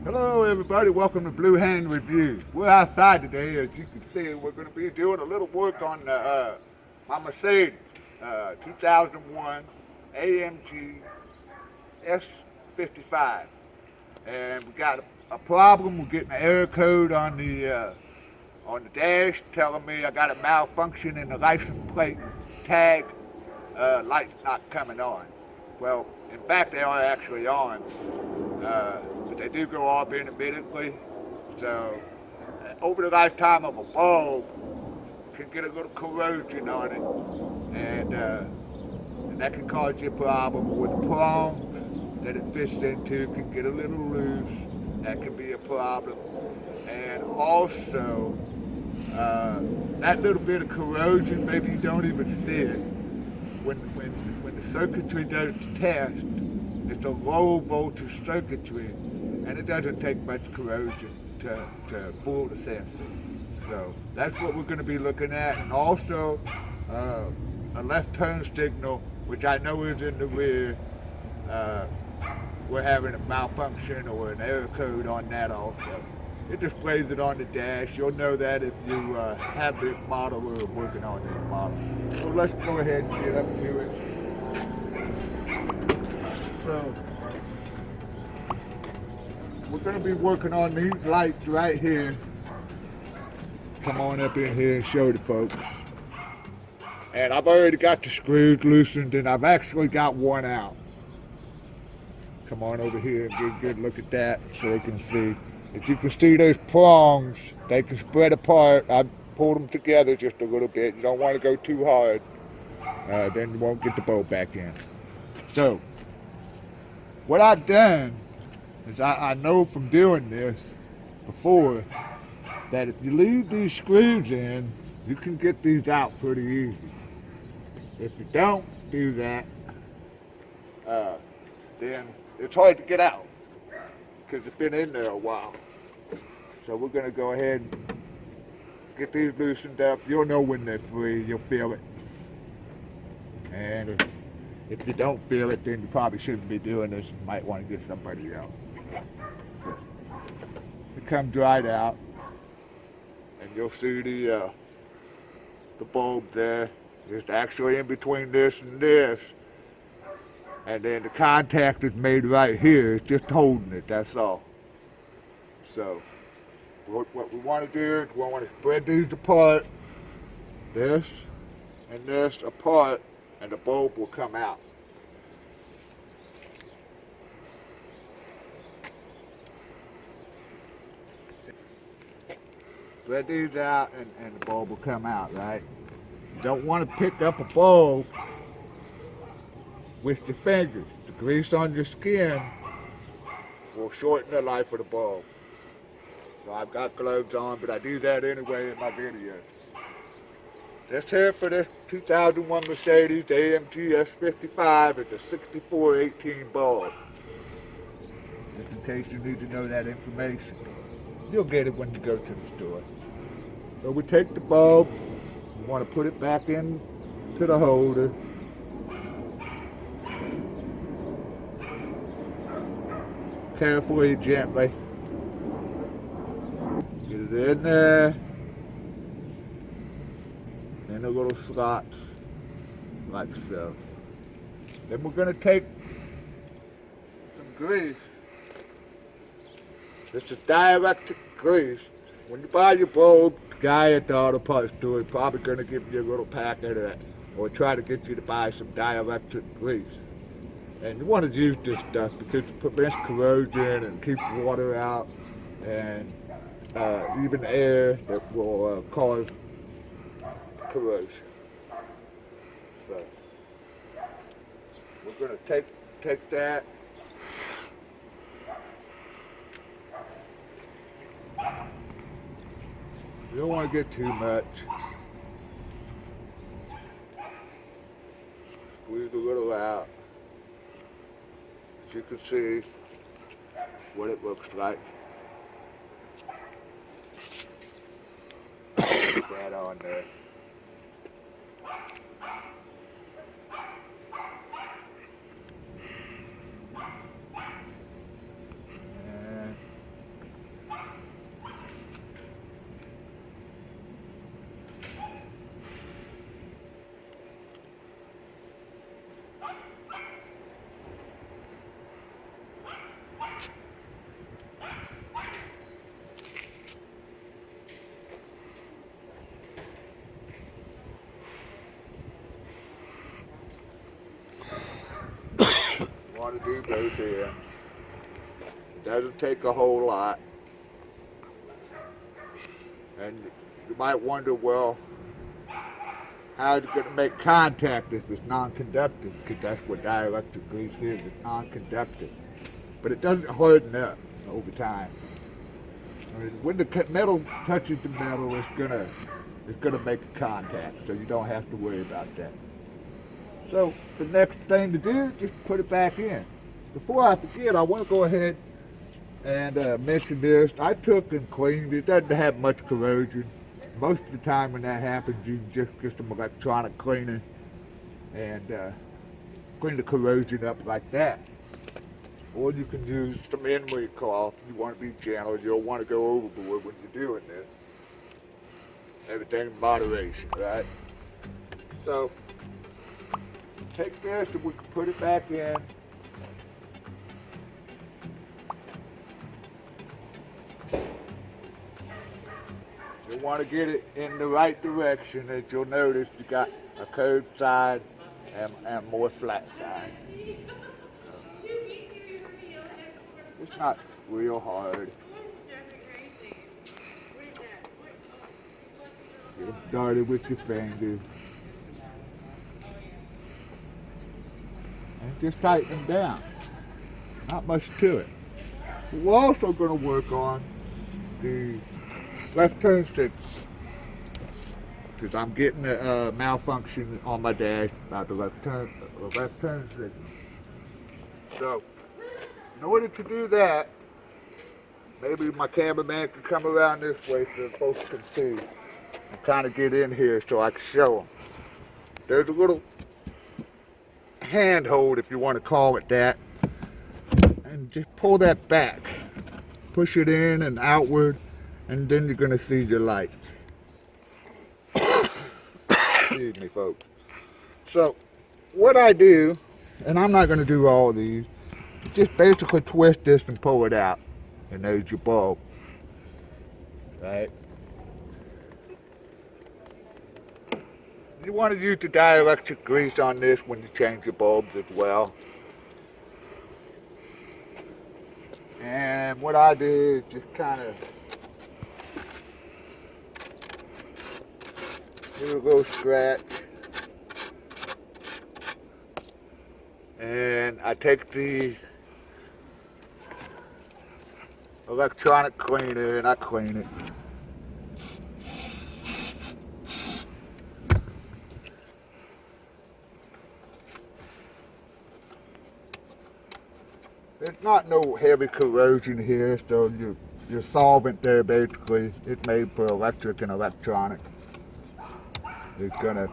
Hello everybody, welcome to Blue Hand Review. We're outside today, as you can see. We're going to be doing a little work on my Mercedes 2001 AMG S55. And we got a problem. We're getting an error code on the dash telling me I got a malfunction in the license plate tag. Lights not coming on. Well, in fact, they are actually on. But they do go off intermittently. So, over the lifetime of a bulb, can get a little corrosion on it, and that can cause you a problem with the prongs that it fits into. Can get a little loose. That can be a problem, and also that little bit of corrosion, maybe you don't even see it. When the circuitry does the test, it's a low voltage circuitry, and it doesn't take much corrosion to fool the sensor. So that's what we're going to be looking at, and also a left turn signal, which I know is in the rear. We're having a malfunction or an error code on that also. It displays it on the dash. You'll know that if you have this model or are working on this model. So let's go ahead and get up to it. So we're going to be working on these lights right here. Come on up in here and show the folks. And I've already got the screws loosened, and I've actually got one out. Come on over here and get a good look at that so they can see. As you can see, those prongs, they can spread apart. I pulled them together just a little bit. You don't want to go too hard. Then you won't get the bolt back in. So, what I've done is I know from doing this before that if you leave these screws in, you can get these out pretty easy. If you don't do that, then it's hard to get out because it's been in there a while. So we're going to go ahead and get these loosened up. You'll know when they're free. You'll feel it. And if you don't feel it, then you probably shouldn't be doing this. You might want to get somebody else. It comes right out, and you'll see the bulb there. It's actually in between this and this. And then the contact is made right here. It's just holding it, that's all. So, what we want to do is we want to spread these apart, this and this apart, and the bulb will come out. Spread these out, and the bulb will come out, right? You don't want to pick up a bulb with your fingers. The grease on your skin will shorten the life of the bulb. So I've got gloves on, but I do that anyway in my videos. This here for this 2001 Mercedes AMG S55 is a 6418 bulb. Just in case you need to know that information. You'll get it when you go to the store. So we take the bulb, we want to put it back in to the holder. Carefully, gently. Get it in there. In the little slots, like so. Then we're going to take some grease. This is dielectric grease. When you buy your bulb, the guy at the auto parts store is probably going to give you a little packet of that, or try to get you to buy some dielectric grease. And you want to use this stuff because it prevents corrosion and keeps water out, and even air that will cause corrosion. So we're going to take that. You don't want to get too much. Squeeze a little out. As you can see what it looks like. Put that on there. Want to do both here. It doesn't take a whole lot. And you might wonder, well, how is it going to make contact if it's non-conductive? Because that's what dielectric grease is, it's non-conductive. But it doesn't harden up over time. I mean, when the metal touches the metal, it's gonna make a contact, so you don't have to worry about that. So the next thing to do is just put it back in. Before I forget, I want to go ahead and mention this. I took and cleaned it. It doesn't have much corrosion. Most of the time when that happens, you can just get some electronic cleaner and clean the corrosion up like that. Or you can use some emery cloth. You want to be gentle. You don't want to go overboard when you're doing this. Everything in moderation, right? So take this and we can put it back in. You want to get it in the right direction. As you'll notice, you got a curved side and more flat side. It's not real hard. Get it started with your fingers. And just tighten them down. Not much to it. We're also going to work on the left turn signal. Because I'm getting a malfunction on my dash about the left turn signal. So, in order to do that, maybe my cameraman can come around this way so the folks can see and kind of get in here so I can show them. There's a little handhold, if you want to call it that, and just pull that back. Push it in and outward, and then you're going to see your lights. Excuse me, folks. So, what I do, and I'm not going to do all of these, just basically twist this and pull it out, and there's your bulb, right? You want to use the dielectric grease on this when you change your bulbs as well. And what I do is just kind of do a little scratch. And I take the electronic cleaner and I clean it. There's not no heavy corrosion here, so your solvent there basically, it's made for electric and electronic. It's gonna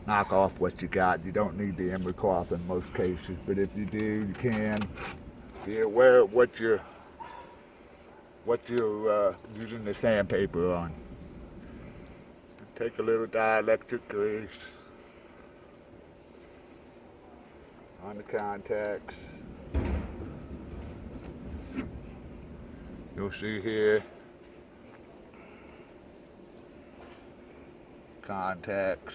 knock off what you got. You don't need the emery cloth in most cases, but if you do, you can. Be aware of what you're using the sandpaper on. Take a little dielectric grease on the contacts. You'll see here contacts.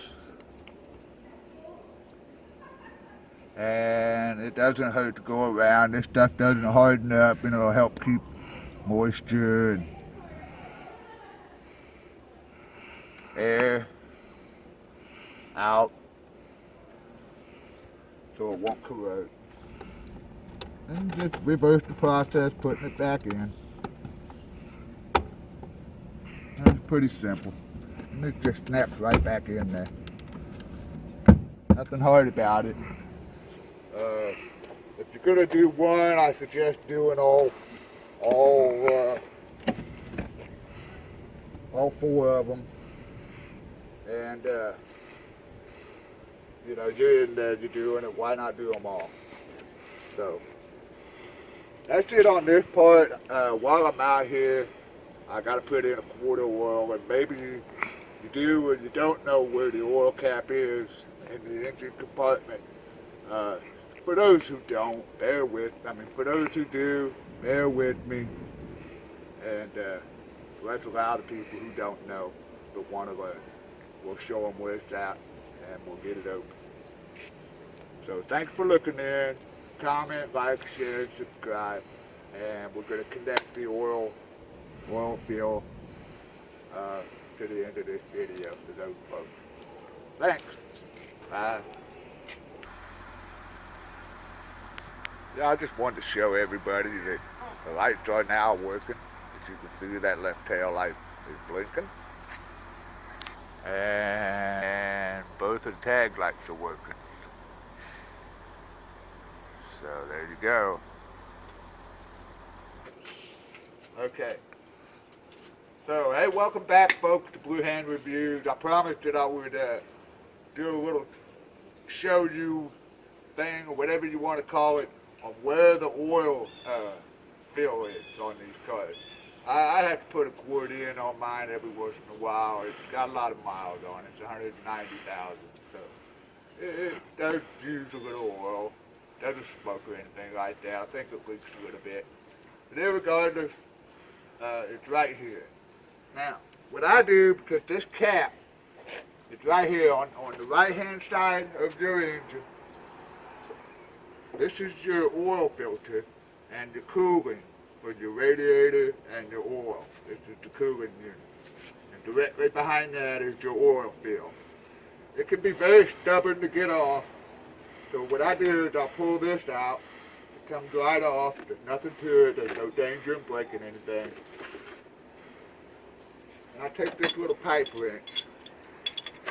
And it doesn't hurt to go around. This stuff doesn't harden up, and it'll help keep moisture and air out so it won't corrode. And just reverse the process, putting it back in. That's pretty simple. And it just snaps right back in there. Nothing hard about it. If you're gonna do one, I suggest doing all four of them. And you know, you're in there, you're doing it. Why not do them all? So that's it on this part. While I'm out here, I gotta put in a quart of oil, and maybe you do and you don't know where the oil cap is, in the engine compartment. For those who don't, bear with. For those who do, bear with me. And let's allow the people who don't know but want to learn. We'll show them where it's at, and we'll get it open. So thanks for looking in. Comment, like, share, subscribe, and we're going to connect the oil fill to the end of this video for those folks. Thanks. Bye. Yeah, I just wanted to show everybody that the lights are now working. As you can see, that left tail light is blinking. And both of the tag lights are working. So there you go. Okay. So, hey, welcome back, folks, to Blue Hand Reviews. I promised that I would do a little show you thing, or whatever you want to call it, on where the oil fill is on these cars. I have to put a quart in on mine every once in a while. It's got a lot of miles on it. It's 190,000. So it does use a little oil. Doesn't smoke or anything like that. I think it leaks a little bit. But irregardless, it's right here. Now, what I do, because this cap is right here on the right-hand side of your engine, this is your oil filter and the cooling for your radiator and your oil. This is the cooling unit. And directly behind that is your oil fill. It can be very stubborn to get off. So what I do is I pull this out. It comes right off. There's nothing to it. There's no danger in breaking anything. And I take this little pipe wrench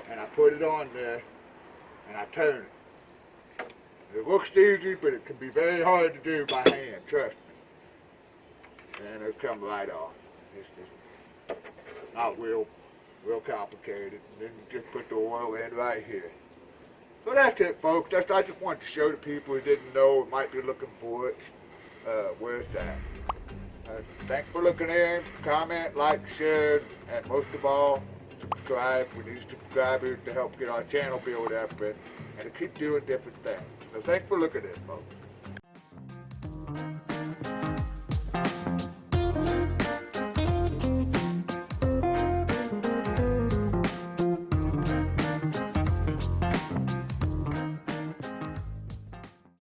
and I put it on there and I turn it. It looks easy, but it can be very hard to do by hand, trust me. And it'll come right off. It's not real complicated. And then you just put the oil in right here. So that's it, folks. I just wanted to show the people who didn't know or might be looking for it, where it's at. Thanks for looking in. Comment, like, share, and most of all, subscribe. We need subscribers to help get our channel built up and to keep doing different things. So thanks for looking in, folks.